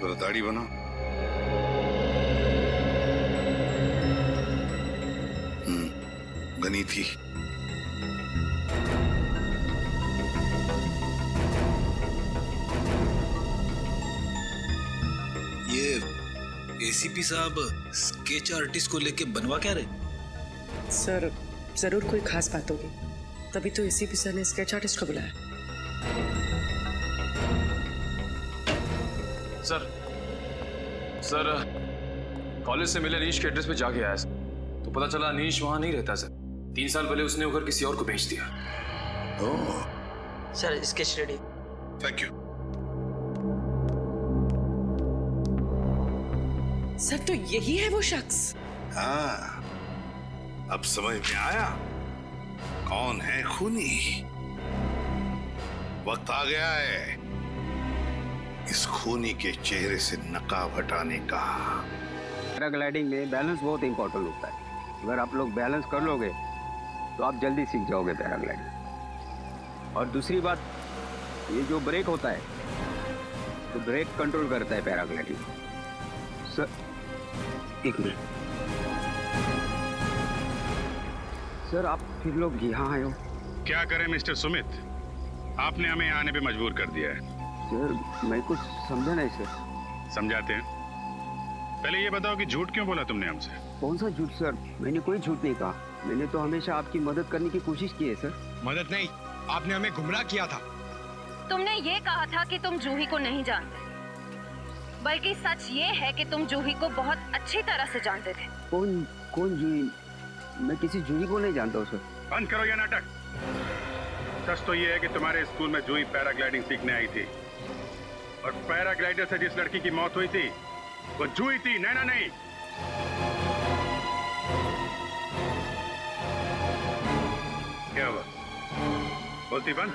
जरा दाढ़ी बना। बनी थी। ये एसीपी साहब स्केच आर्टिस्ट को लेके बनवा क्या रहे? सर जरूर कोई खास बात होगी, तभी तो एसीपी सर ने स्केच आर्टिस्ट को बुलाया। सर कॉलेज से मिले अनीश के एड्रेस पे जाके आया सर, तो पता चला अनीश वहां नहीं रहता सर। 3 साल पहले उसने होकर किसी और को भेज दिया। Oh, sir sketch ready. Thank you. Sir तो यही है वो शख्स। हाँ, अब समझ में आया कौन है खूनी। वक्त आ गया है इस खूनी के चेहरे से नकाब हटाने का। पैराग्लाइडिंग में बैलेंस बहुत इंपॉर्टेंट होता है। अगर आप लोग बैलेंस कर लोगे तो आप जल्दी सीख जाओगे पैराग्लाइडिंग। और दूसरी बात, ये जो ब्रेक होता है तो ब्रेक कंट्रोल करता है पैराग्लाइडिंग। सर एक मिनट सर, आप फिर लोग यहाँ आए हो? क्या करें मिस्टर सुमित, आपने हमें आने पे मजबूर कर दिया है। सर मैं कुछ समझा नहीं सर। समझाते हैं। पहले ये बताओ कि झूठ क्यों बोला तुमने हमसे? कौन सा झूठ सर? मैंने कोई झूठ नहीं कहा। मैंने तो हमेशा आपकी मदद करने की कोशिश की है सर। मदद नहीं, आपने हमें गुमराह किया था। तुमने ये कहा था कि तुम जूही को नहीं जानते, बल्कि सच ये है कि तुम जूही को बहुत अच्छी तरह से जानते थे। कौन कौन जूही? मैं किसी जूही को नहीं जानता हूँ सर। बंद करो ये नाटक। सच तो ये है कि तुम्हारे स्कूल में जूही पैराग्लाइडिंग सीखने आई थी, और पैराग्लाइडर से जिस लड़की की मौत हुई थी वो जूही थी, नैना नहीं। क्या हुआ? बोलती बंद।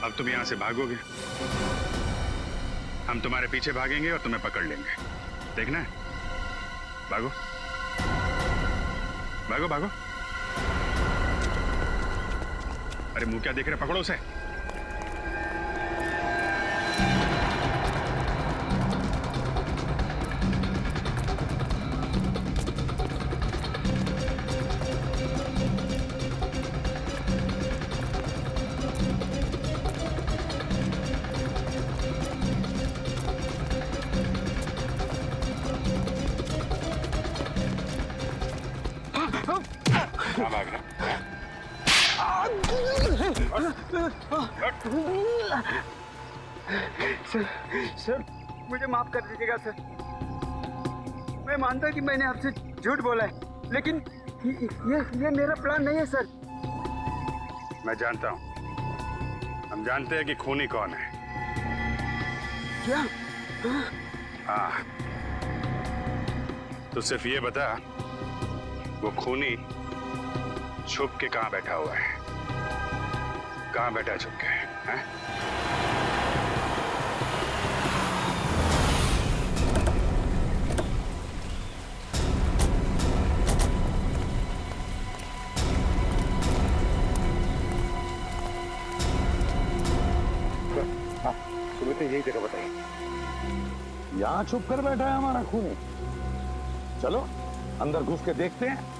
अब तुम यहां से भागोगे, हम तुम्हारे पीछे भागेंगे और तुम्हें पकड़ लेंगे। देखना है? भागो भागो भागो। अरे मुंह क्या देख रहे, पकड़ो उसे। सर सर मुझे माफ कर दीजिएगा सर। मैं मानता कि मैंने आपसे झूठ बोला है, लेकिन ये मेरा प्लान नहीं है सर। मैं जानता हूं, हम जानते हैं कि खूनी कौन है। क्या? हाँ, तो सिर्फ ये बता वो खूनी छुप के कहां बैठा हुआ है? कहां बैठा छुप के है? तुम्हें तो यही जगह बताइए। यहाँ छुप कर बैठा है हमारा खूनी। चलो अंदर घुस के देखते हैं।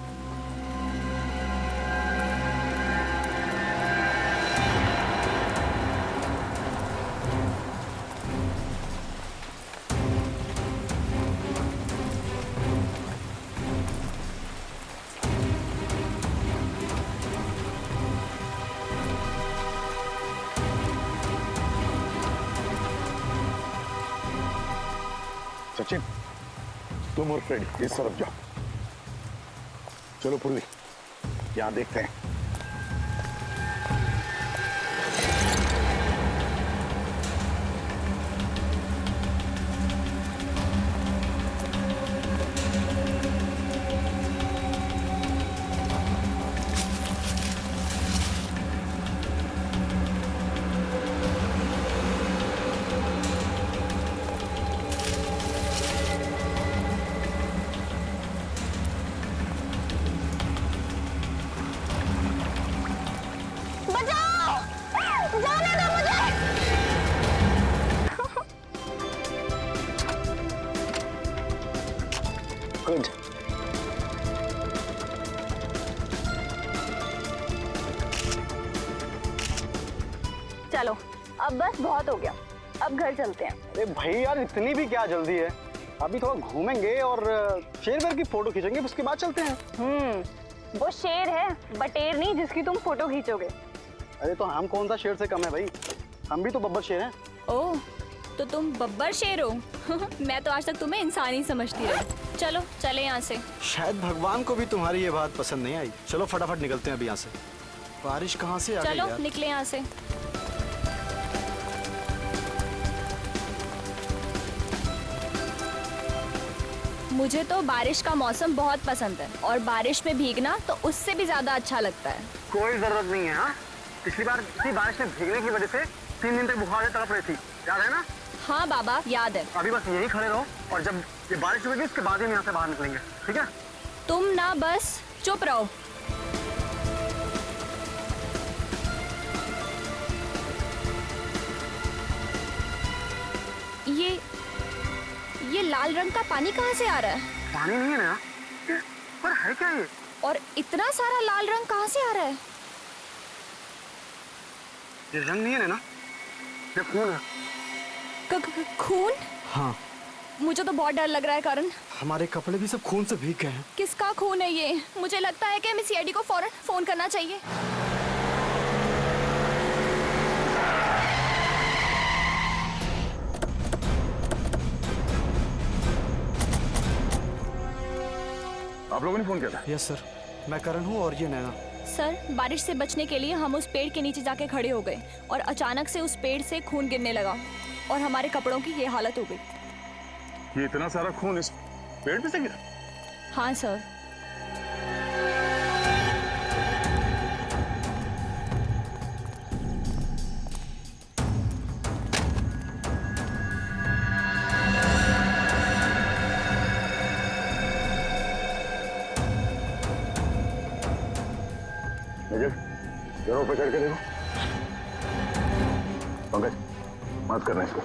सचिन, तुम और फ्रेडी इस तरफ जाओ। चलो पूर्वी, यहां देखते हैं। गुड। चलो अब बस बहुत हो गया, अब घर चलते हैं। अरे भाई यार, इतनी भी क्या जल्दी है? अभी थोड़ा घूमेंगे और शेर वेर की फोटो खींचेंगे, उसके बाद चलते हैं। वो शेर है, बटेर नहीं जिसकी तुम फोटो खींचोगे। अरे तो हम कौन सा शेर से कम है भाई? हम भी तो बब्बर शेर हैं। ओह, तो तुम बब्बर शेर हो? मैं तो आज तक तुम्हें इंसान ही समझती रही। चलो चले यहाँ से। शायद भगवान को भी तुम्हारी ये बात पसंद नहीं आई। चलो फटाफट निकलते हैं अभी यहाँ से। बारिश कहाँ से आ गई चलो यार? निकले यहाँ से। मुझे तो बारिश का मौसम बहुत पसंद है और बारिश में भीगना तो उससे भी ज्यादा अच्छा लगता है। कोई जरूरत नहीं है। हाँ, पिछली बार इसी बारिश में भीगने की वजह से 3 दिन तक बुखार से तड़प रही थी, याद है ना? हाँ बाबा, याद है। अभी बस यही खड़े रहो और जब ये बारिश होगी उसके बाद ही हम यहाँ से बाहर निकलेंगे, ठीक है? तुम ना बस चुप रहो। ये लाल रंग का पानी कहाँ से आ रहा है? पानी नहीं है ना, पर है क्या ये? और इतना सारा लाल रंग कहाँ से आ रहा है? ये रंग नहीं है ना, ये खून है। खून? हाँ। मुझे तो बहुत डर लग रहा है करण। हमारे कपड़े भी सब खून से भीग गए हैं। किसका खून है ये? मुझे लगता है कि हमें सीआईडी को फौरन फोन करना चाहिए। आप लोगों ने फोन किया था? यस सर, मैं करण हूँ और ये नैना। सर, बारिश से बचने के लिए हम उस पेड़ के नीचे जाके खड़े हो गए और अचानक से उस पेड़ से खून गिरने लगा और हमारे कपड़ों की ये हालत हो गई। ये इतना सारा खून इस पेड़ पे से गिरा? हाँ सर। जरूर पकड़ के देखो। पंकज, मत करना इसको।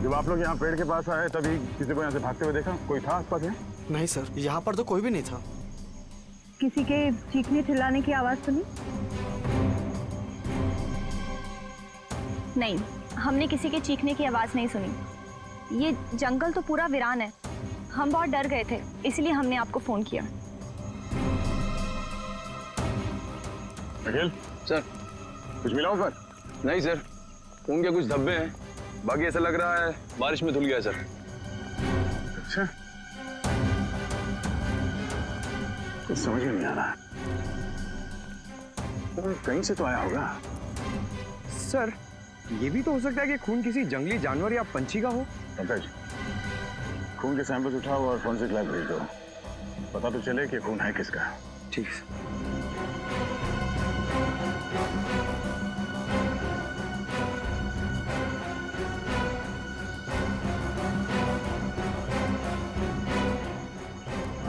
जब आप लोग यहाँ पेड़ के पास आए तभी किसी को यहाँ से भागते हुए देखा? कोई था आसपास में? नहीं सर, यहाँ पर तो कोई भी नहीं था। किसी के चीखने चिल्लाने की आवाज सुनी? नहीं, हमने किसी के चीखने की आवाज नहीं सुनी। ये जंगल तो पूरा वीरान है। हम बहुत डर गए थे, इसलिए हमने आपको फोन किया। अखिल सर। कुछ मिला उस पर? नहीं सर, खून के कुछ धब्बे हैं, बाकी ऐसा लग रहा है बारिश में धुल गया सर। अच्छा, कुछ समझ में नहीं आ रहा। तो कहीं से तो आया होगा। सर, ये भी तो हो सकता है कि खून किसी जंगली जानवर या पंछी का हो। पंकज, खून के सैंपल्स उठाओ और फॉरेंसिक लैब भेज दो। पता तो चले कि खून है किसका। ठीक है।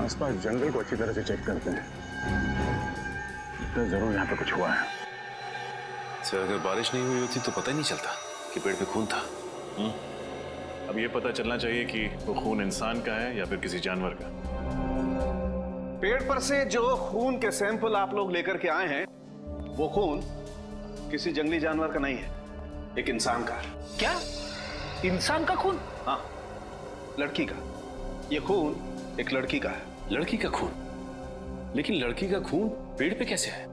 आसपास जंगल को अच्छी तरह से चेक करते हैं, तो जरूर यहाँ पे कुछ हुआ है। सर, अगर बारिश नहीं हुई होती तो पता ही नहीं चलता कि पेड़ पे खून था। अब ये पता चलना चाहिए कि वो खून इंसान का है या फिर किसी जानवर का। पेड़ पर से जो खून के सैंपल आप लोग लेकर के आए हैं, वो खून किसी जंगली जानवर का नहीं है, एक इंसान का है। क्या? इंसान का खून? हाँ, लड़की का। ये खून एक लड़की का है। लड़की का खून? लेकिन लड़की का खून पेड़ पे कैसे है?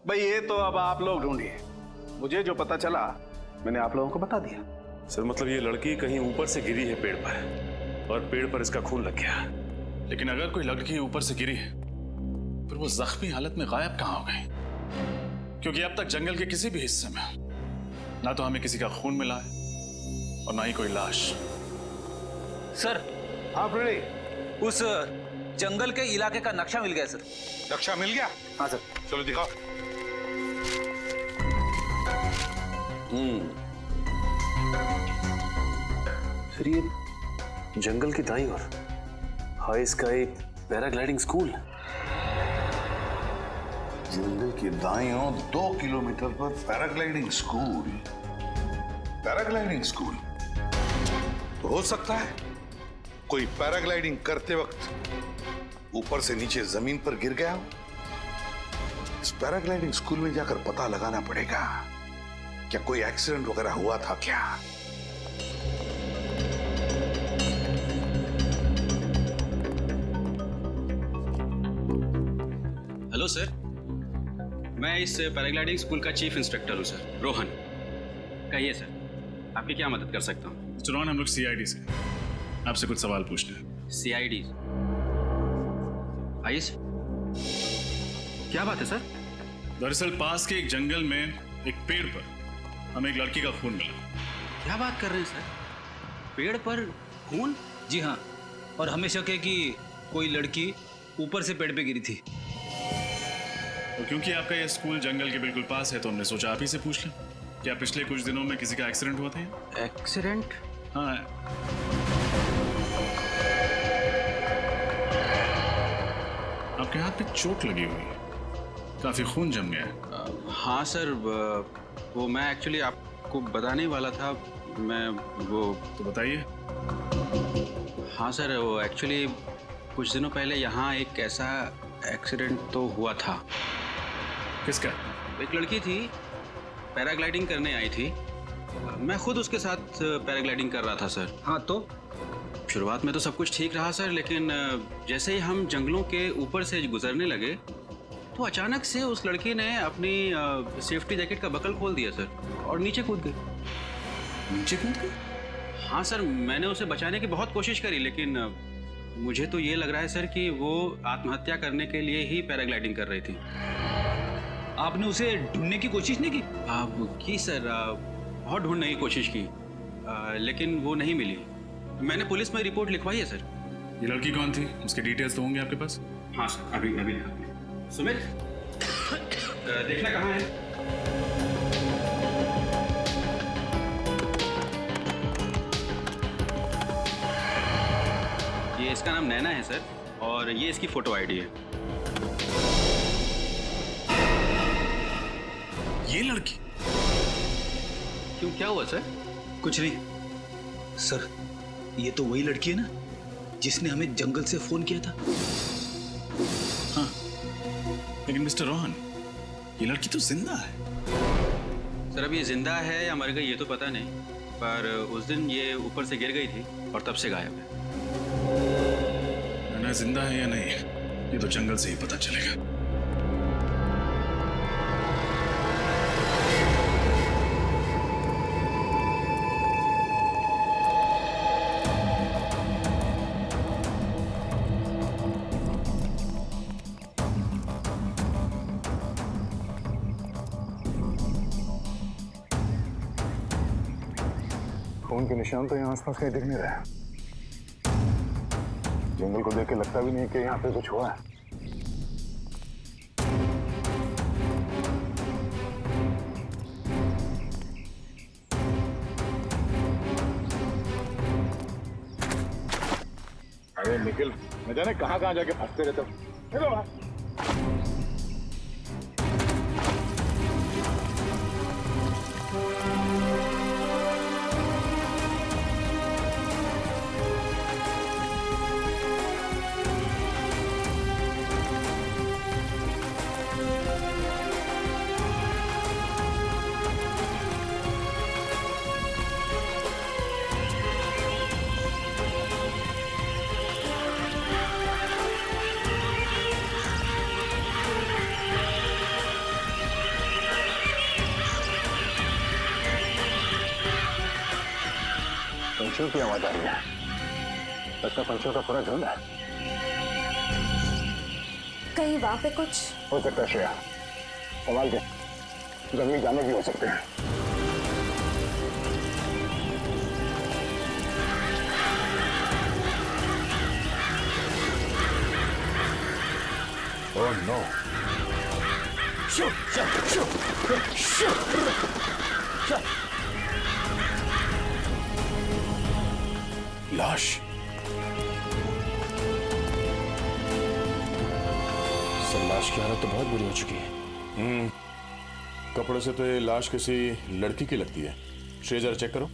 भाई ये तो अब आप लोग ढूंढिए। मुझे जो पता चला मैंने आप लोगों को बता दिया। सर, मतलब ये लड़की कहीं ऊपर से गिरी है पेड़ पर और पेड़ पर इसका खून लग गया। लेकिन अगर कोई लड़की ऊपर से गिरी है फिर वो जख्मी हालत में गायब कहाँ हो गई? क्योंकि अब तक जंगल के किसी भी हिस्से में ना तो हमें किसी का खून मिला है और ना ही कोई लाश। सर, आप रेडी? उस जंगल के इलाके का नक्शा मिल गया सर। नक्शा मिल गया? हाँ सर, चलो दिखाओ। फिर ये जंगल की दाईं ओर high sky paragliding school. Jindal की दाईं ओर 2 किलोमीटर पर पैराग्लाइडिंग स्कूल। पैराग्लाइडिंग स्कूल तो हो सकता है कोई पैराग्लाइडिंग करते वक्त ऊपर से नीचे जमीन पर गिर गया हो। इस पैराग्लाइडिंग स्कूल में जाकर पता लगाना पड़ेगा क्या कोई एक्सीडेंट वगैरह हुआ था क्या। हेलो सर, मैं इस पैराग्लाइडिंग स्कूल का चीफ इंस्ट्रक्टर हूँ सर, रोहन। कहिए सर, आपकी क्या मदद कर सकता हूँ? रोहन, हम लोग सीआईडी से आपसे कुछ सवाल पूछने हैं। सीआईडी? आइए सर, क्या बात है सर? दरअसल पास के एक जंगल में एक पेड़ पर हमें एक लड़की का खून मिला। क्या बात कर रहे हैं सर? पेड़ पर खून? जी हाँ, और हमें शक है कि कोई लड़की ऊपर से पेड़ पे गिरी थी। और क्योंकि आपका ये स्कूल जंगल के बिल्कुल पास है तो हमने सोचा आप ही से पूछ लें। क्या पिछले कुछ दिनों में किसी का एक्सीडेंट हुआ था? एक्सीडेंट? हाँ। आपके हाथ पे चोट लगी हुई है, काफी खून जम गया है। हाँ सर, वो मैं एक्चुअली आपको बताने वाला था। मैं वो तो बताइए। हाँ सर, वो एक्चुअली कुछ दिनों पहले यहाँ एक ऐसा एक्सीडेंट तो हुआ था। किसका? एक लड़की थी, पैराग्लाइडिंग करने आई थी। मैं खुद उसके साथ पैराग्लाइडिंग कर रहा था सर। हाँ तो शुरुआत में तो सब कुछ ठीक रहा सर, लेकिन जैसे ही हम जंगलों के ऊपर से गुजरने लगे तो अचानक से उस लड़की ने अपनी सेफ्टी जैकेट का बकल खोल दिया सर और नीचे कूद गई। नीचे कूद गई? हाँ सर, मैंने उसे बचाने की बहुत कोशिश करी, लेकिन मुझे तो ये लग रहा है सर कि वो आत्महत्या करने के लिए ही पैराग्लाइडिंग कर रही थी। आपने उसे ढूंढने की कोशिश नहीं की? की सर, बहुत ढूंढने की कोशिश की, लेकिन वो नहीं मिली। मैंने पुलिस में रिपोर्ट लिखवाई है सर। ये लड़की कौन थी? उसके डिटेल्स तो होंगे आपके पास? हाँ सर, अभी सुमित, देखना कहाँ है? ये इसका नाम नैना है सर, और ये इसकी फोटो आईडी है। ये लड़की? क्यों, क्या हुआ सर? कुछ नहीं सर, ये तो वही लड़की है ना जिसने हमें जंगल से फोन किया था। हाँ, लेकिन मिस्टर रोहन, ये लड़की तो जिंदा है। सर, अब ये जिंदा है या मर गई ये तो पता नहीं, पर उस दिन ये ऊपर से गिर गई थी और तब से गायब है। ना जिंदा है या नहीं, ये तो जंगल से ही पता चलेगा। खून के निशान तो यहाँ आसपास कहीं दिख नहीं रहे। जंगल को देख के लगता भी नहीं कि यहाँ पे कुछ हुआ है। अरे निखिल, न जाने कहाँ कहाँ जाके फंसते रहते हो। चलो वहाँ। पंछियों की आवाज आ रही है। लगता पंछियों का पूरा झुंड है। कहीं वहां पे कुछ हो सकता है श्रेया, सवाल के जंगली जानवर भी हो सकते हैं। Oh no. लाश। सर, लाश की हालत तो बहुत बुरी हो चुकी है। कपड़े से तो ये लाश किसी लड़की की लगती है। श्रेय जरा चेक करो।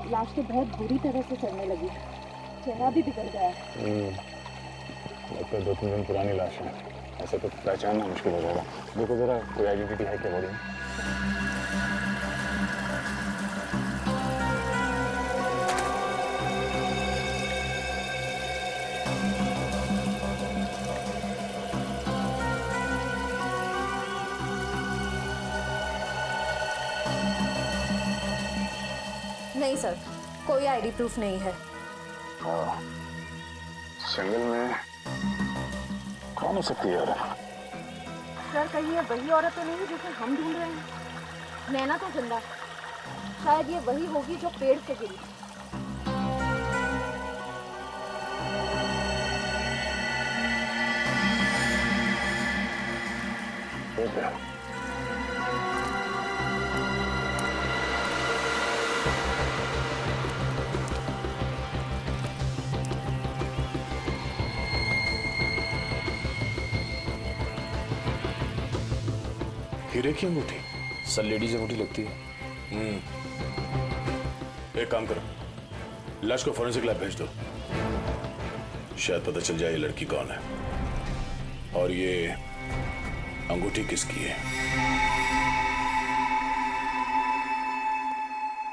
लाश तो बहुत बुरी तरह से सड़ने लगी, चेहरा भी बिगड़ गया है। लगता है 2-3 दिन पुरानी लाश है, ऐसे तो पहचानना मुश्किल हो जाएगा। देखो जरा कोई आइडेंटिटी है क्या बॉडी में? नहीं सर, कोई आईडी प्रूफ नहीं है। सिंगल में कौन हो सकती है? सर कहीं ये वही औरत तो नहीं जिसे हम ढूंढ रहे हैं? नैना तो जिंदा, शायद ये वही होगी जो पेड़ से गिरी। हीरे की अंगूठी? सर लेडीज अंगूठी लगती है। एक काम करो, लाश को फोरेंसिक लैब भेज दो, शायद पता चल जाए ये लड़की कौन है और ये अंगूठी किसकी है।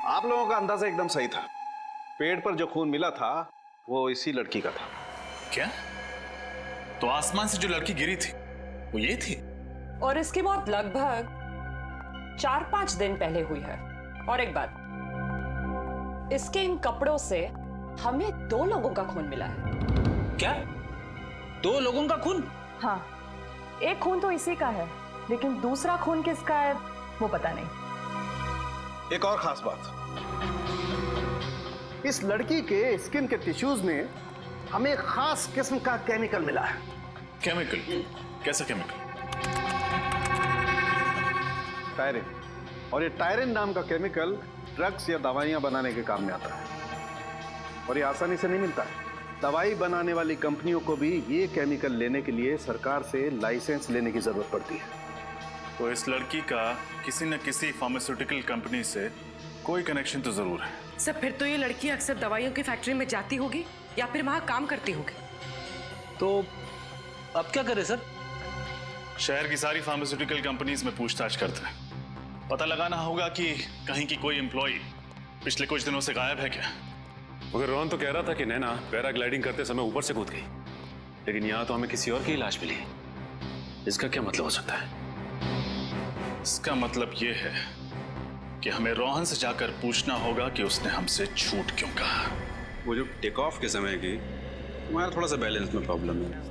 आप लोगों का अंदाजा एकदम सही था। पेड़ पर जो खून मिला था वो इसी लड़की का था। क्या? तो आसमान से जो लड़की गिरी थी वो ये थी? और इसकी मौत लगभग 4-5 दिन पहले हुई है। और एक बात, इसके इन कपड़ों से हमें 2 लोगों का खून मिला है। क्या? 2 लोगों का खून? हाँ, एक खून तो इसी का है, लेकिन दूसरा खून किसका है वो पता नहीं। एक और खास बात, इस लड़की के स्किन के टिश्यूज में हमें एक खास किस्म का केमिकल मिला है। केमिकल? कैसा केमिकल? टायरिन। और ये टायरिन नाम का केमिकल ड्रग्स या दवाइयां बनाने के काम में आता है, और ये आसानी से नहीं मिलता है। दवाई बनाने वाली कंपनियों को भी ये केमिकल लेने के लिए सरकार से लाइसेंस लेने की जरूरत पड़ती है। तो इस लड़की का किसी न किसी फार्मास्यूटिकल कंपनी से कोई कनेक्शन तो जरूर है। सब फिर तो ये लड़की अक्सर दवाइयों की फैक्ट्री में जाती होगी या फिर वहां काम करती होगी। तो अब क्या करें सर? शहर की सारी फार्मास्यूटिकल कंपनीज में पूछताछ करते हैं। पता लगाना होगा कि कहीं की कोई एम्प्लॉय पिछले कुछ दिनों से गायब है क्या। मगर रोहन तो कह रहा था कि नैना पैराग्लाइडिंग करते समय ऊपर से कूद गई, लेकिन यहाँ तो हमें किसी और की लाश मिली है। इसका क्या मतलब हो सकता है? इसका मतलब यह है कि हमें रोहन से जाकर पूछना होगा कि उसने हमसे झूठ क्यों कहा। वो जो टेक ऑफ के समय की तुम्हारा थोड़ा सा बैलेंस में प्रॉब्लम है,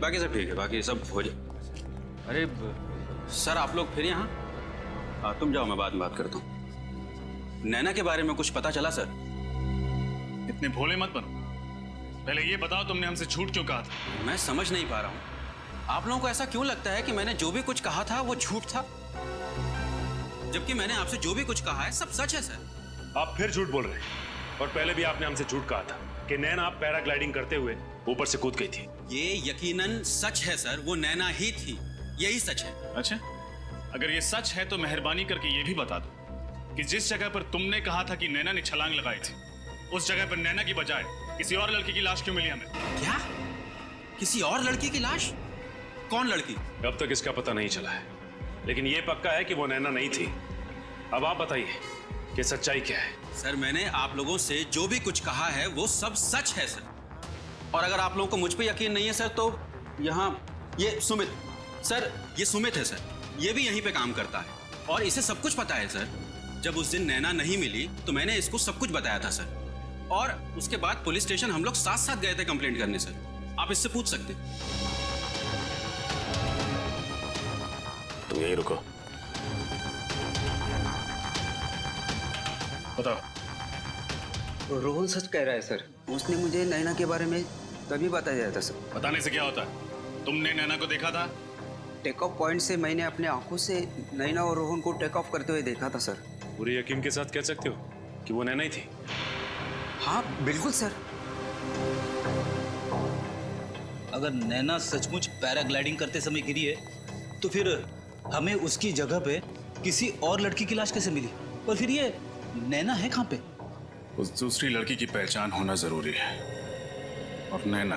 बाकी सब ठीक है, बाकी सब हो जाए। अरे सर आप लोग फिर यहाँ? तुम जाओ, मैं बाद में बात करता हूँ। नैना के बारे में कुछ पता चला सर? इतने भोले मत बनो, पहले ये बताओ तुमने हमसे झूठ क्यों कहा था? मैं समझ नहीं पा रहा हूँ, आप लोगों को ऐसा क्यों लगता है कि मैंने जो भी कुछ कहा था वो झूठ था, जबकि मैंने आपसे जो भी कुछ कहा है सब सच है सर। आप फिर झूठ बोल रहे हैं, और पहले भी आपने हमसे झूठ कहा था कि नैना आप पैराग्लाइडिंग करते हुए ऊपर से कूद गई थी। ये यकीनन सच है सर, वो नैना ही थी, यही सच है। अच्छा, अगर ये सच है तो मेहरबानी करके ये भी बता दो कि जिस जगह पर तुमने कहा था कि नैना ने छलांग लगाई थी, उस जगह पर नैना की बजाय किसी और लड़की की लाश क्यों मिली हमें? क्या? किसी और लड़की की लाश? कौन लड़की? अब तक इसका पता नहीं चला है, लेकिन ये पक्का है कि वो नैना नहीं थी। अब आप बताइए कि सच्चाई क्या है? सर मैंने आप लोगों से जो भी कुछ कहा है वो सब सच है सर, और अगर आप लोगों को मुझ पे यकीन नहीं है सर तो यहाँ ये सुमित सर, ये सुमित है सर, ये भी यहीं पे काम करता है और इसे सब कुछ पता है सर। जब उस दिन नैना नहीं मिली तो मैंने इसको सब कुछ बताया था सर, और उसके बाद पुलिस स्टेशन हम लोग साथ साथ गए थे कंप्लेंट करने सर, आप इससे पूछ सकते। तुम यहीं रुको। बताओ। रोहन सच कह रहा है सर, उसने मुझे नैना के बारे में तभी बताया था सर। बताने से क्या होता है? तुमने नैना को देखा था? टेक ऑफ पॉइंट से मैंने अपने आंखों से नैना और रोहन को टेक ऑफ करते हुए देखा था सर। पूरे यकीन के साथ कह सकते हो? कि वो नैना ही थी? हाँ बिल्कुल सर। अगर नैना सचमुच पैराग्लाइडिंग करते समय गिरी है तो फिर हमें उसकी जगह पे किसी और लड़की की लाश कैसे मिली? और फिर ये नैना है कहाँ पे? उस दूसरी लड़की की पहचान होना जरूरी है। और नैना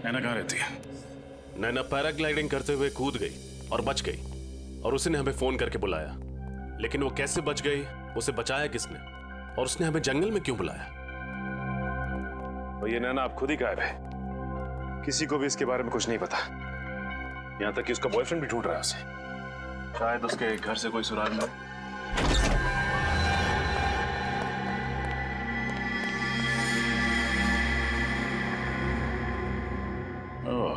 कहाँ रहती है? नैना पैराग्लाइडिंग करते हुए कूद गई और बच गई, और उसने हमें फोन करके बुलाया। लेकिन वो कैसे बच गई, उसे बचाया किसने, और उसने हमें जंगल में क्यों बुलाया? और ये नैना आप खुद ही गायब है, किसी को भी इसके बारे में कुछ नहीं पता, यहां तक कि उसका बॉयफ्रेंड भी ढूंढ रहा है उसे। शायद उसके घर से कोई सुराग मिले। ओह,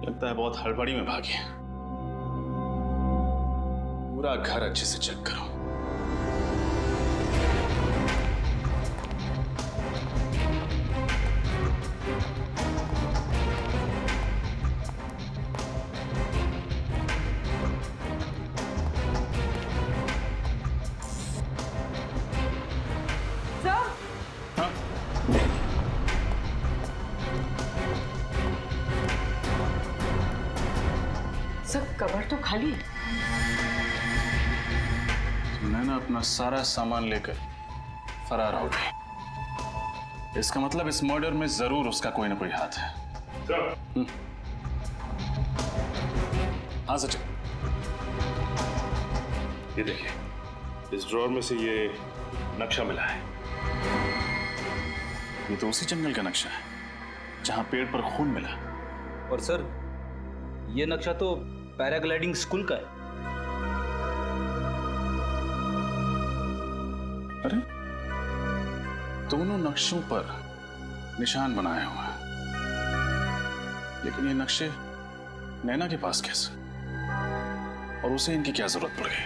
लगता है बहुत हड़बड़ी में भागी। पूरा घर अच्छे से चेक करो। सब कबर तो खाली है। नैना अपना सारा सामान लेकर फरार हो गई। इसका मतलब इस मर्डर में जरूर उसका कोई ना कोई हाथ है। हाँ सचिन, ये देखिए, इस ड्रॉर में से ये नक्शा मिला है। ये तो उसी जंगल का नक्शा है जहां पेड़ पर खून मिला। और सर ये नक्शा तो पैराग्लाइडिंग स्कूल का है। अरे, दोनों नक्शों पर निशान बनाए हुए हैं, लेकिन ये नक्शे नैना के पास कैसे, और उसे इनकी क्या जरूरत पड़ गई?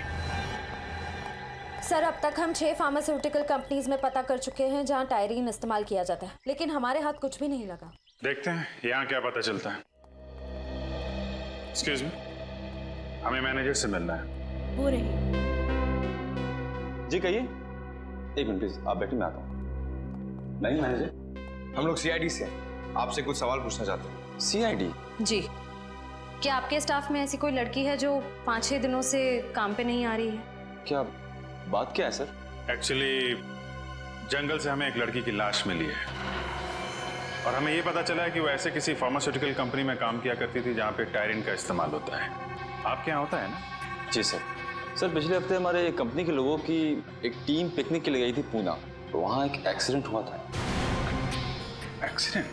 सर अब तक हम 6 फार्मास्यूटिकल कंपनीज में पता कर चुके हैं जहां टायरीन इस्तेमाल किया जाता है, लेकिन हमारे हाथ कुछ भी नहीं लगा। देखते हैं यहाँ क्या पता चलता है। एक्सक्यूज मी, हमें मैनेजर से मिलना है। वो रही। जी कहिए। एक मिनट प्लीज, आप बैठिए, मैं आता हूँ। नहीं मैनेजर, हम लोग सीआईडी से हैं, आपसे कुछ सवाल पूछना चाहते हैं। सीआईडी? जी। क्या आपके स्टाफ में ऐसी कोई लड़की है जो 5-6 दिनों से काम पे नहीं आ रही है? क्या बात क्या है सर? एक्चुअली जंगल से हमें एक लड़की की लाश मिली है, और हमें ये पता चला है कि वो ऐसे किसी फार्मास्यूटिकल कंपनी में काम किया करती थी जहाँ पे टायरिन का इस्तेमाल होता है। आपके यहाँ होता है ना? जी सर। सर पिछले हफ्ते हमारे कंपनी के लोगों की एक टीम पिकनिक के लिए गई थी पूना, तो वहाँ एक एक्सीडेंट हुआ था। एक्सीडेंट?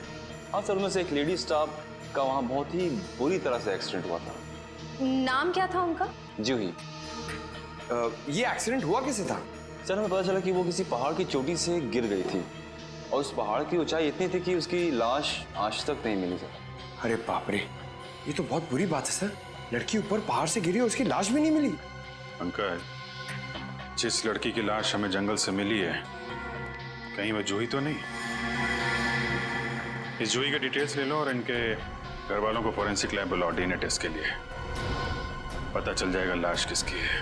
हाँ सर, उनमें से एक लेडी स्टाफ का वहाँ बहुत ही बुरी तरह से एक्सीडेंट हुआ था। नाम क्या था उनका? जूही। ये एक्सीडेंट हुआ कैसे था? सर हमें पता चला कि वो किसी पहाड़ की चोटी से गिर गई थी, और उस पहाड़ की ऊंचाई इतनी थी कि उसकी लाश आज तक नहीं मिली सर। अरे बाप रे, ये तो बहुत बुरी बात है सर। लड़की ऊपर पहाड़ से गिरी और उसकी लाश भी नहीं मिली। अंकल, जिस लड़की की लाश हमें जंगल से मिली है, कहीं वह जूही तो नहीं? इस जूही के डिटेल्स ले लो और इनके घर वालों को फॉरेंसिक लैब बुलाओ डीएनए टेस्ट के लिए। पता चल जाएगा लाश किसकी है।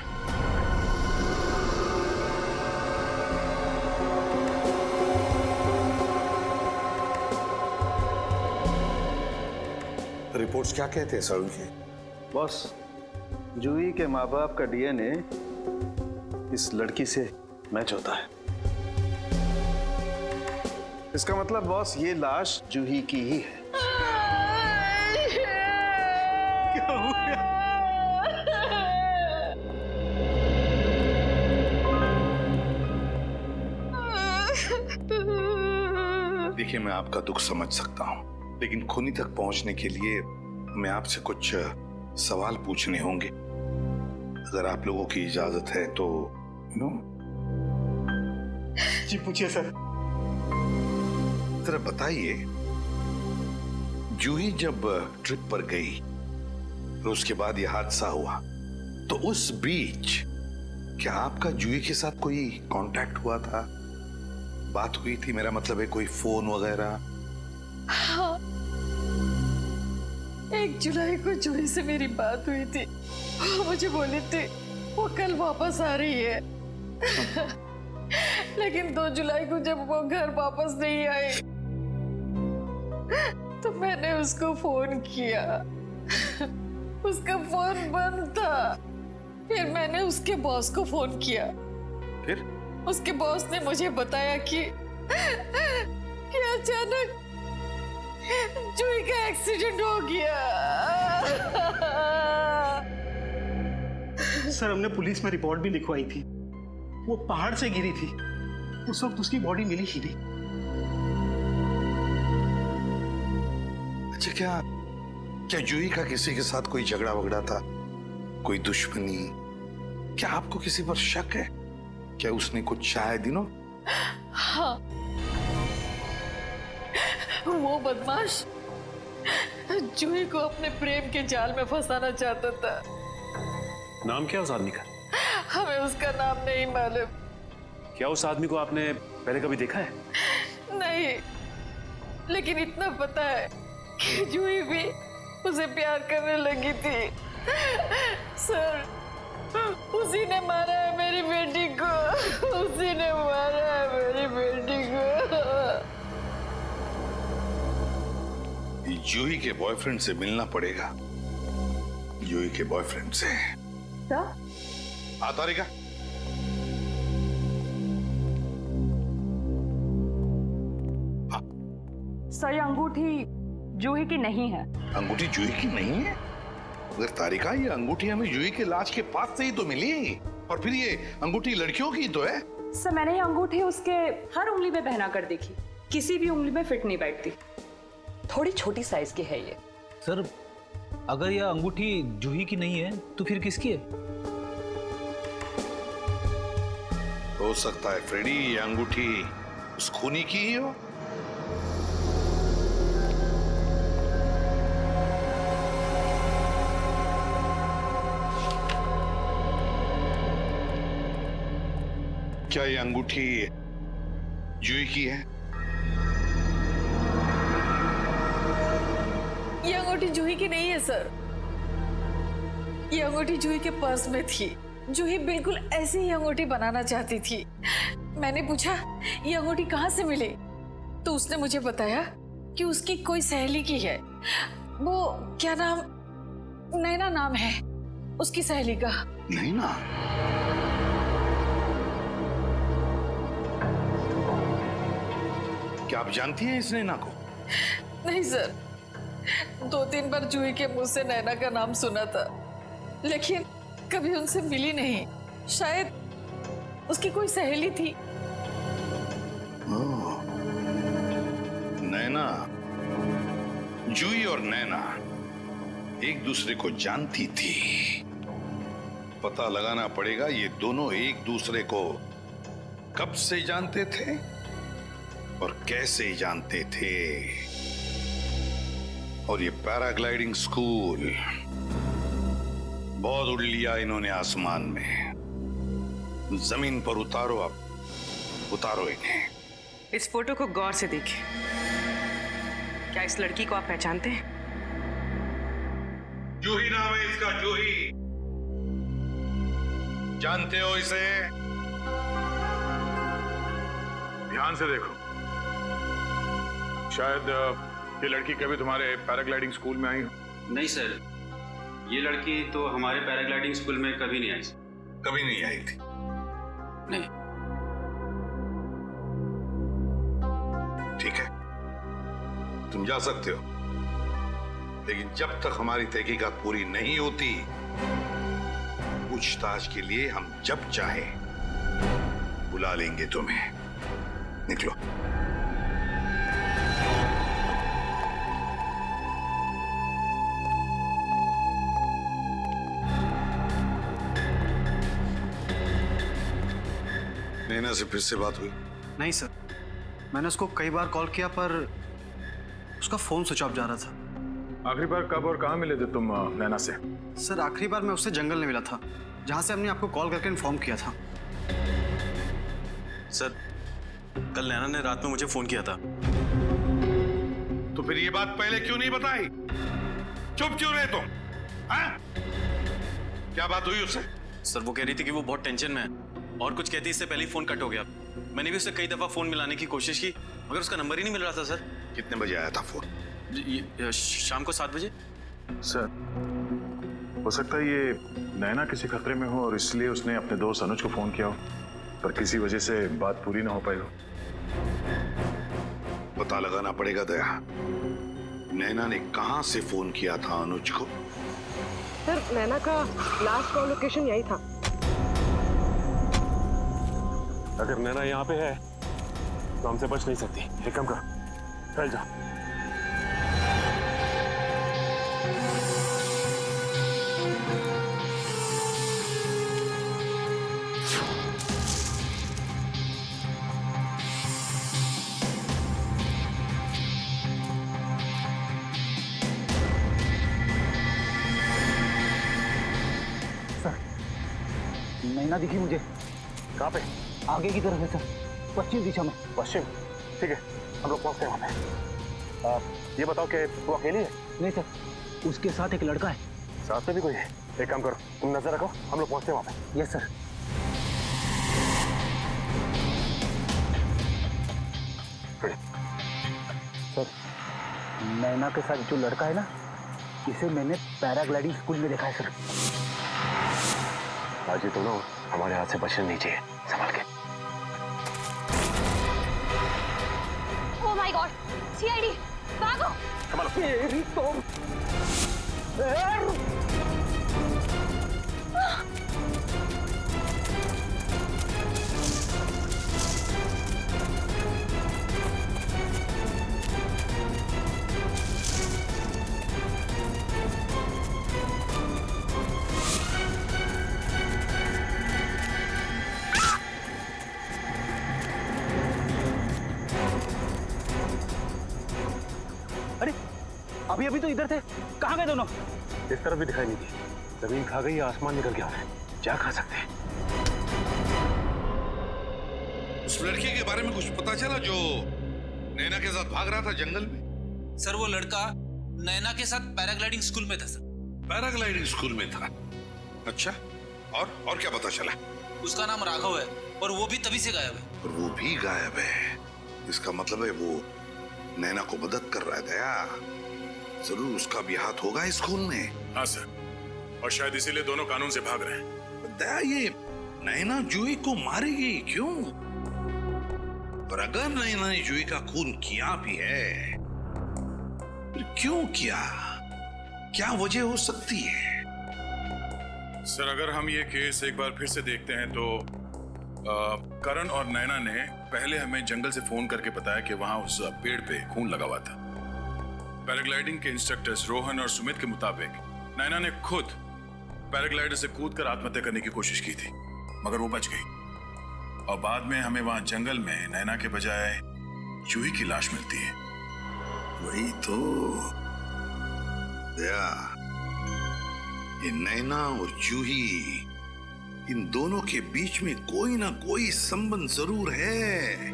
रिपोर्ट्स क्या कहते हैं सर उनके? बॉस, जूही के माँ बाप का डीएनए इस लड़की से मैच होता है। इसका मतलब बॉस, ये लाश जूही की ही है। क्या हो गया? देखिए, मैं आपका दुख समझ सकता हूँ, लेकिन खूनी तक पहुंचने के लिए मैं आपसे कुछ सवाल पूछने होंगे। अगर आप लोगों की इजाजत है तो जी पूछिए सर। जरा बताइए, जूही जब ट्रिप पर गई तो उसके बाद यह हादसा हुआ, तो उस बीच क्या आपका जूही के साथ कोई कांटेक्ट हुआ था? बात हुई थी, मेरा मतलब है कोई फोन वगैरह? हाँ, 1 जुलाई को जूही से मेरी बात हुई थी। वो मुझे बोली थी वो कल वापस आ रही है। लेकिन 2 जुलाई को जब वो घर वापस नहीं आई तो मैंने उसको फोन किया। उसका फोन बंद था। फिर मैंने उसके बॉस को फोन किया। फिर उसके बॉस ने मुझे बताया कि अचानक जूही का एक्सीडेंट हो गया। सर हमने पुलिस में रिपोर्ट भी लिखवाई थी। वो पहाड़ से गिरी थी। उस वक्त उसकी बॉडी मिली ही नहीं। अच्छा, क्या जूही का किसी के साथ कोई झगड़ा वगड़ा था, कोई दुश्मनी? क्या आपको किसी पर शक है? क्या उसने कुछ चाहे दिनों? हाँ, वो बदमाश जूही को अपने प्रेम के जाल में फंसाना चाहता था। नाम क्या उस आदमी का? हमें उसका नाम नहीं मालूम। क्या उस आदमी को आपने पहले कभी देखा है? नहीं, लेकिन इतना पता है कि जूही भी उसे प्यार करने लगी थी। सर, उसी ने मारा है मेरी बेटी को। उसी ने मारा है मेरी बेटी को। जूही के बॉयफ्रेंड से मिलना पड़ेगा। जूही के बॉयफ्रेंड से। तारिका, सर ये अंगूठी जूही की नहीं है। अंगूठी जूही की नहीं है? अगर तारिका, ये अंगूठी हमें जूही के लाश के पास से ही तो मिली, और फिर ये अंगूठी लड़कियों की तो है। सर मैंने ये अंगूठी उसके हर उंगली में पहना कर देखी, किसी भी उंगली में फिट नहीं बैठती। थोड़ी छोटी साइज की है ये। सर अगर यह अंगूठी जूही की नहीं है तो फिर किसकी है? हो सकता है फ्रेडी, ये अंगूठी उस खूनी की ही हो। क्या ये अंगूठी जूही की है? ये अंगूठी जूही की नहीं है सर। ये अंगूठी जूही के पर्स में थी। जूही बिल्कुल ऐसी ही अंगूठी बनाना चाहती थी। मैंने पूछा ये अंगूठी कहाँ से मिली, तो उसने मुझे बताया कि उसकी कोई सहेली की है। वो क्या नाम, नैना नाम है उसकी सहेली का। नैना? क्या आप जानती हैं इस नैना को? नहीं सर, 2-3 बार जूही के मुंह से नैना का नाम सुना था, लेकिन कभी उनसे मिली नहीं। शायद उसकी कोई सहेली थी। नैना, जूही और नैना एक दूसरे को जानती थी। पता लगाना पड़ेगा ये दोनों एक दूसरे को कब से जानते थे और कैसे जानते थे। और ये पैराग्लाइडिंग स्कूल, बहुत उड़ लिया इन्होंने आसमान में। जमीन पर उतारो, अब उतारो इन्हें। इस फोटो को गौर से देखिए। क्या इस लड़की को आप पहचानते हैं? जूही नाम है इसका, जूही। जानते हो इसे? ध्यान से देखो। शायद ये लड़की कभी तुम्हारे पैराग्लाइडिंग स्कूल में आई हो। नहीं सर, ये लड़की तो हमारे पैराग्लाइडिंग स्कूल में कभी नहीं आई। कभी नहीं आई थी? नहीं। ठीक है, तुम जा सकते हो, लेकिन जब तक हमारी तहकीकात पूरी नहीं होती, पूछताछ के लिए हम जब चाहे बुला लेंगे तुम्हें। निकलो। नैना से फिर से बात हुई? नहीं सर, मैंने उसको कई बार कॉल किया पर उसका फोन स्विच ऑफ जा रहा था। आखिरी बार कब और कहाँ मिले थे तुम नैना से? सर आखिरी बार मैं उससे जंगल में मिला था, जहां से हमने आपको कॉल करके इन्फॉर्म किया था। सर कल नैना ने रात में मुझे फोन किया था। तो फिर ये बात पहले क्यों नहीं बताई? चुप क्यों रहे तुम? हाँ? क्या बात हुई उससे? सर वो कह रही थी कि वो बहुत टेंशन में है और कुछ कहती इससे पहले ही फोन कट हो गया। मैंने भी उसे कई दफा फोन मिलाने की कोशिश की मगर उसका नंबर ही नहीं मिल रहा था सर। कितने बजे आया था फोन? शाम को 7 बजे। सर हो सकता है ये नैना किसी खतरे में हो और इसलिए उसने अपने दोस्त अनुज को फोन किया हो, पर किसी वजह से बात पूरी ना हो पाई हो। पता लगाना पड़ेगा दया, नैना ने कहां से फोन किया था अनुज को? सर नैना का लास्ट कॉल लोकेशन यही था। अगर नैना यहाँ पे है तो हमसे बच नहीं सकती। एक काम कर, फैल जा। नैना दिखी मुझे। कहाँ पे? आगे की तरफ है सर, पश्चिम दिशा में। पश्चिम? ठीक है, हम लोग पहुंचते हैं वहाँ पे। ये बताओ कि वो अकेली है? नहीं सर, उसके साथ एक लड़का है। साथ में भी कोई है? एक काम करो, तुम नजर रखो, हम लोग पहुंचते हैं वहाँ पे। Yes sir. सर नैना के साथ जो लड़का है ना, इसे मैंने पैराग्लाइडिंग स्कूल में देखा है सर। आज ये दोनों हमारे हाथ से बचने नहीं चाहिए, संभाल के। ओह माय गॉड, सीआईडी, भागो! तेरी तो अभी तो इधर थे, कहाँ गए दोनों? इस तरफ भी दिखाई नहीं दी। जमीन खा गई या आसमान निकल गया है, क्या खा सकते हैं? उस लड़के के बारे में कुछ पता चला जो नैना के साथ भाग रहा था जंगल में? सर वो लड़का नैना के साथ पैराग्लाइडिंग स्कूल में था सर। पैराग्लाइडिंग स्कूल में था? अच्छा, और क्या पता चला? उसका नाम राघव है और वो भी तभी से गायब है। और वो भी गायब है, इसका मतलब है वो नैना को मदद कर रहा है। दया, जरूर उसका भी हाथ होगा इस खून में। हाँ सर, और शायद इसीलिए दोनों कानून से भाग रहे हैं। दया, ये नैना जूही को मारेगी क्यों? और अगर नैना ने जूही का खून किया भी है, फिर क्यों किया? क्या वजह हो सकती है? सर अगर हम ये केस एक बार फिर से देखते हैं तो करण और नैना ने पहले हमें जंगल से फोन करके बताया कि वहां उस पेड़ पे खून लगा हुआ था। पैराग्लाइडिंग के इंस्ट्रक्टर्स रोहन और सुमित के मुताबिक नैना ने खुद पैराग्लाइडर से कूदकर आत्महत्या करने की कोशिश की थी, मगर वो बच गई। और बाद में हमें वहां जंगल में नैना के बजाय जूही की लाश मिलती है। वही तो दया, ये नैना और जूही, इन दोनों के बीच में कोई ना कोई संबंध जरूर है।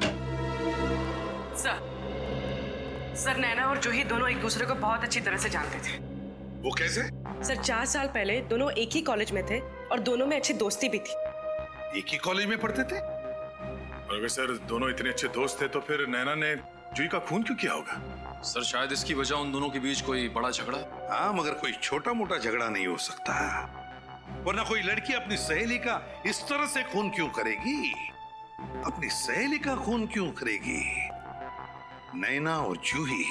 सर नैना और जूही दोनों एक दूसरे को बहुत अच्छी तरह से जानते थे। वो कैसे? सर 4 साल पहले दोनों एक ही कॉलेज में थे और दोनों में अच्छी दोस्ती भी थी। एक ही कॉलेज में पढ़ते थे? और अगर सर दोनों इतने अच्छे दोस्त थे तो फिर नैना ने जूही का खून क्यों किया होगा? सर शायद इसकी वजह उन दोनों के बीच कोई बड़ा झगड़ा। हाँ, मगर कोई छोटा मोटा झगड़ा नहीं हो सकता, वरना कोई लड़की अपनी सहेली का इस तरह से खून क्यों करेगी? अपनी सहेली का खून क्यों करेगी? नैना और जूही,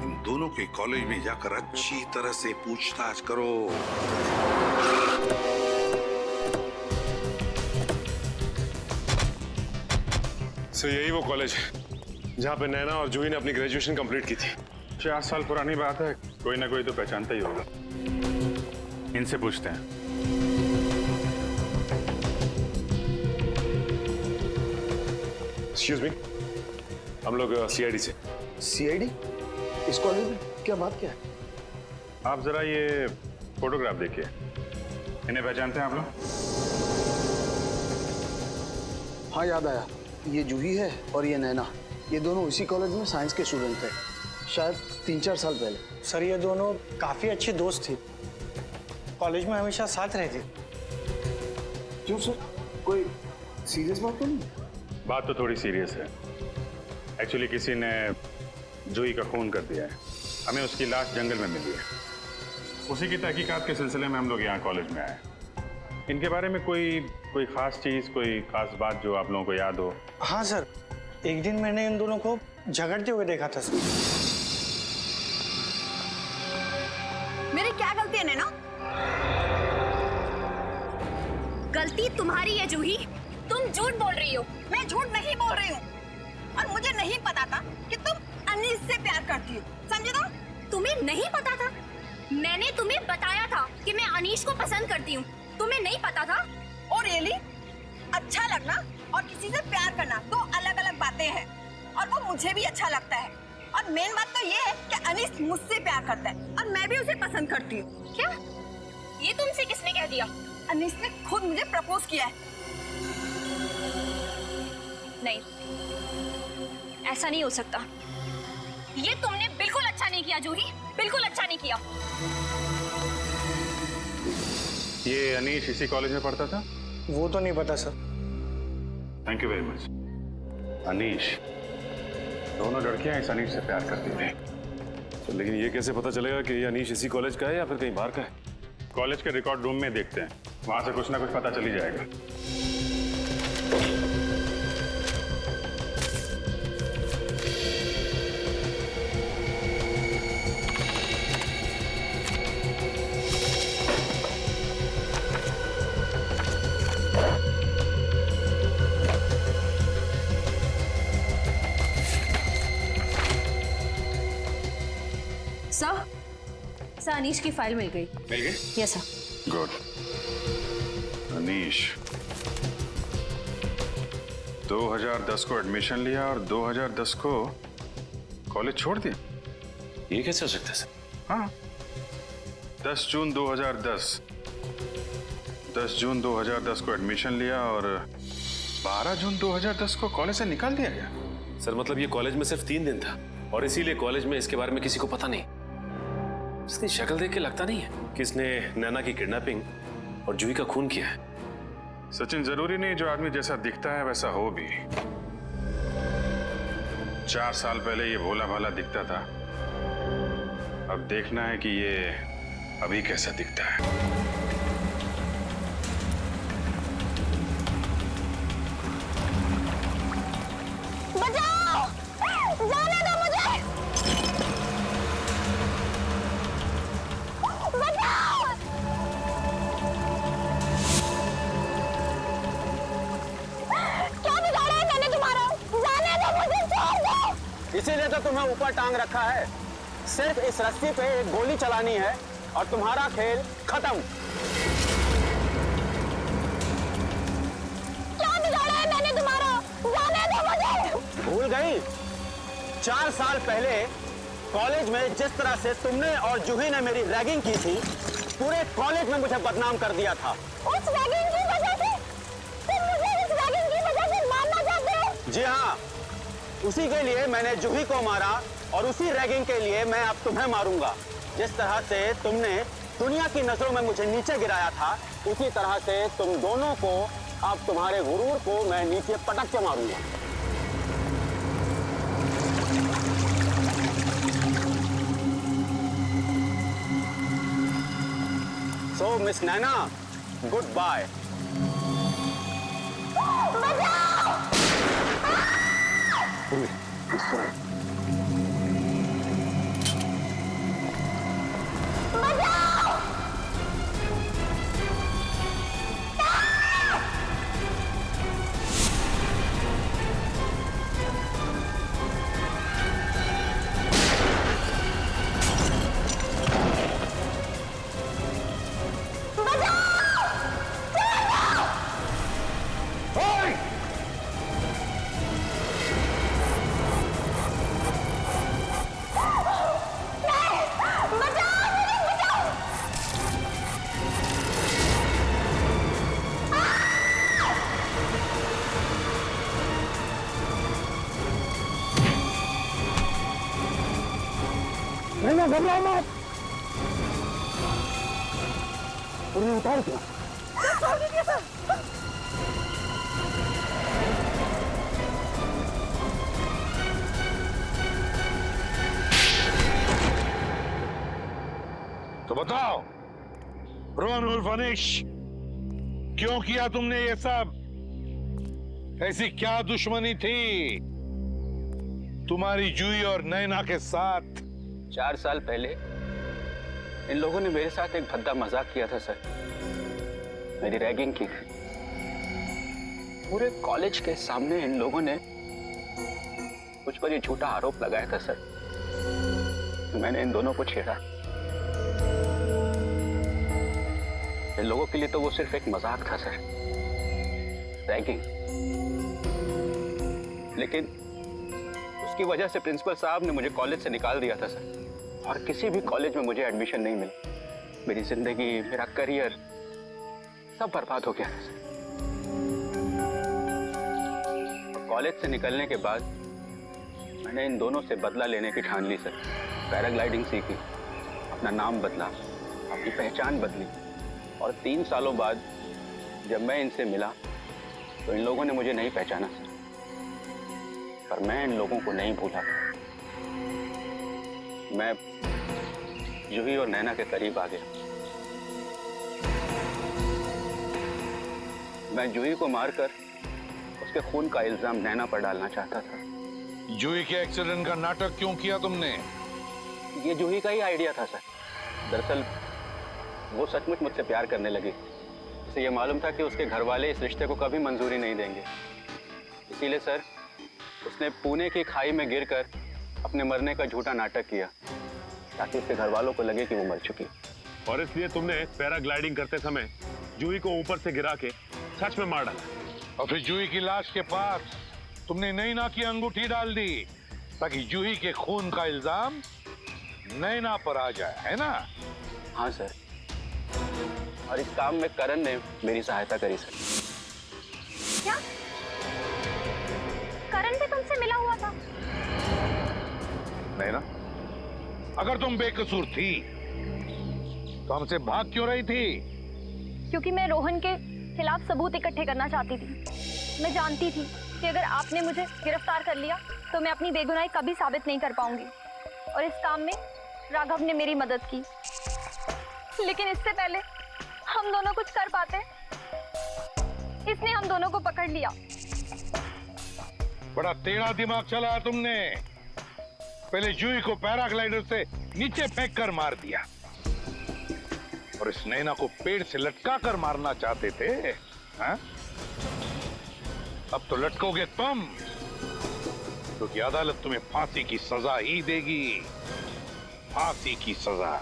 इन दोनों के कॉलेज में जाकर अच्छी तरह से पूछताछ करो। सर यही वो कॉलेज है जहाँ पे नैना और जूही ने अपनी ग्रेजुएशन कंप्लीट की थी। 4 साल पुरानी बात है, कोई ना कोई तो पहचानता ही होगा। इनसे पूछते हैं। एक्सक्यूज मी, हम लोग सीआईडी से। सीआईडी? इस कॉलेज में क्या बात क्या है? आप जरा ये फोटोग्राफ देखिए, इन्हें पहचानते हैं आप लोग? हाँ याद आया, ये जूही है और ये नैना, ये दोनों इसी कॉलेज में साइंस के स्टूडेंट थे, शायद 3-4 साल पहले। सर ये दोनों काफी अच्छी दोस्त थी, कॉलेज में हमेशा साथ रहती। क्यों सर? कोई सीरियस बात तो नहीं? बात तो थोड़ी सीरियस है। एक्चुअली किसी ने जूही का खून कर दिया है। हमें उसकी लाश जंगल में मिली है। उसी की तहकीकात के सिलसिले में हम लोग यहाँ कॉलेज में आए। इनके बारे में कोई खास चीज, कोई खास बात जो आप लोगों को याद हो? हाँ सर, एक दिन मैंने इन दोनों को झगड़ते हुए देखा था सर। मेरी क्या गलती है नैना? गलती तुम्हारी है जूही, तुम झूठ बोल रही हो। मैं झूठ नहीं बोल रही हूँ और मुझे नहीं पता था कि तुम अनीस से प्यार करती हो, समझे ना? तुम्हें नहीं पता था? मैंने तुम्हें बताया था कि मैं अनीश को पसंद करती हूँ, तुम्हें नहीं पता था? और रियली अच्छा लगना और किसी से प्यार करना दो अलग अलग बातें हैं, और वो मुझे भी अच्छा लगता है। और मेन बात तो ये है कि अनीस मुझसे प्यार करता है और मैं भी उसे पसंद करती हूँ। क्या? ये तुमसे किसने कह दिया? अनीस ने खुद मुझे प्रपोज किया है। नहीं, ऐसा नहीं हो सकता। ये तुमने बिल्कुल अच्छा नहीं किया जूही, बिल्कुल अच्छा नहीं किया। ये अनीश इसी कॉलेज में पढ़ता था? वो तो नहीं पता sir. Thank you very much. Anish, दोनों लड़कियां इस अनीश से प्यार करती थी। तो लेकिन ये कैसे पता चलेगा कि ये अनीश इसी कॉलेज का है या फिर कहीं बाहर का है? कॉलेज के रिकॉर्ड रूम में देखते हैं, वहां से कुछ ना कुछ पता चल ही जाएगा। सर, अनीश की फाइल मिल गई। मिल गई? Yes sir. गुड। अनीश 2010 को एडमिशन लिया और 2010 को कॉलेज छोड़ दिया। ये कैसे हो सकता है सर? हाँ, 10 जून 2010 को एडमिशन लिया और 12 जून 2010 को कॉलेज से निकाल दिया गया। सर मतलब ये कॉलेज में सिर्फ 3 दिन था और इसीलिए कॉलेज में इसके बारे में किसी को पता नहीं। इसकी शक्ल देख के लगता नहीं है कि इसने नैना की किडनैपिंग और जूही का खून किया है। सचिन, जरूरी नहीं जो आदमी जैसा दिखता है वैसा हो भी। 4 साल पहले ये भोला भाला दिखता था, अब देखना है कि ये अभी कैसा दिखता है। बचाओ! जाने दो मुझे! बचाओ! क्या बिगाड़ा है मैंने तुम्हारा? जाने दो मुझे, छोड़ दो! इसीलिए तो तुम्हें ऊपर टांग रखा है। सिर्फ इस रस्सी पे एक गोली चलानी है और तुम्हारा खेल खत्म। क्या बिगाड़ा है मैंने तुम्हारा? जाने दो मुझे! भूल गई? 4 साल पहले कॉलेज में जिस तरह से तुमने और जूही ने मेरी रैगिंग की थी, पूरे कॉलेज में मुझे बदनाम कर दिया था। उस रैगिंग की वजह से तुम मुझे इस रैगिंग की वजह से मारना चाहते हो? जी हाँ, उसी के लिए मैंने जूही को मारा और उसी रैगिंग के लिए मैं अब तुम्हें मारूंगा। जिस तरह से तुमने दुनिया की नजरों में मुझे नीचे गिराया था, उसी तरह से तुम दोनों को, अब तुम्हारे गुरूर को मैं नीचे पटक के मारूंगा। So, Miss Naina, goodbye. नहीं घबराओ मत। उन्हें उतार दो। तो बताओ रोहन उर्फ अनीश, क्यों किया तुमने ये सब? ऐसी क्या दुश्मनी थी तुम्हारी जूही और नैना के साथ? 4 साल पहले इन लोगों ने मेरे साथ एक भद्दा मजाक किया था सर। मेरी रैगिंग की थी। पूरे कॉलेज के सामने इन लोगों ने मुझ पर ये झूठा आरोप लगाया था सर। मैंने इन दोनों को छेड़ा। इन लोगों के लिए तो वो सिर्फ एक मजाक था सर, रैगिंग। लेकिन उसकी वजह से प्रिंसिपल साहब ने मुझे कॉलेज से निकाल दिया था सर, और किसी भी कॉलेज में मुझे एडमिशन नहीं मिला। मेरी जिंदगी, मेरा करियर सब बर्बाद हो गया था सर। कॉलेज से निकलने के बाद मैंने इन दोनों से बदला लेने की ठान ली सर। पैराग्लाइडिंग सीखी, अपना नाम बदला, अपनी पहचान बदली, और 3 सालों बाद जब मैं इनसे मिला तो इन लोगों ने मुझे नहीं पहचाना सर। पर मैं इन लोगों को नहीं भूला था। मैं जूही और नैना के करीब आ गया। मैं जूही को मारकर उसके खून का इल्जाम नैना पर डालना चाहता था। जूही के एक्सीडेंट का नाटक क्यों किया तुमने? ये जूही का ही आइडिया था सर। दरअसल वो सचमुच मुझसे प्यार करने लगी। उसे ये मालूम था कि उसके घर वाले इस रिश्ते को कभी मंजूरी नहीं देंगे। इसीलिए सर उसने पुणे की खाई में गिरकर अपने मरने का झूठा नाटक किया, ताकि उसके घर वालों को लगे कि वो मर चुकी। और इसलिए तुमने पैराग्लाइडिंग करते समय जूही को ऊपर से गिरा के सच में मार डाला। और फिर जूही की लाश के पास तुमने नैना की अंगूठी डाल दी, ताकि जूही के खून का इल्जाम नैना पर आ जाए, है ना? हाँ सर, और इस काम में करण ने मेरी सहायता करी सर। क्या करण भी तुमसे मिला हुआ था? नैना, अगर तुम बेकसूर थी तो हमसे भाग क्यों रही थी? क्योंकि मैं रोहन के खिलाफ सबूत इकट्ठे करना चाहती थी। मैं जानती थी कि अगर आपने मुझे गिरफ्तार कर लिया तो मैं अपनी बेगुनाही कभी साबित नहीं कर पाऊंगी, और इस काम में राघव ने मेरी मदद की। लेकिन इससे पहले हम दोनों कुछ कर पाते, इसने हम दोनों को पकड़ लिया। बड़ा टेढ़ा दिमाग चलाया तुमने। पहले जूही को पैराग्लाइडर से नीचे फेंक कर मार दिया, और इस नैना को पेड़ से लटका कर मारना चाहते थे, हाँ? अब तो लटकोगे तुम, क्योंकि अदालत तुम्हें फांसी की सजा ही देगी। फांसी की सजा।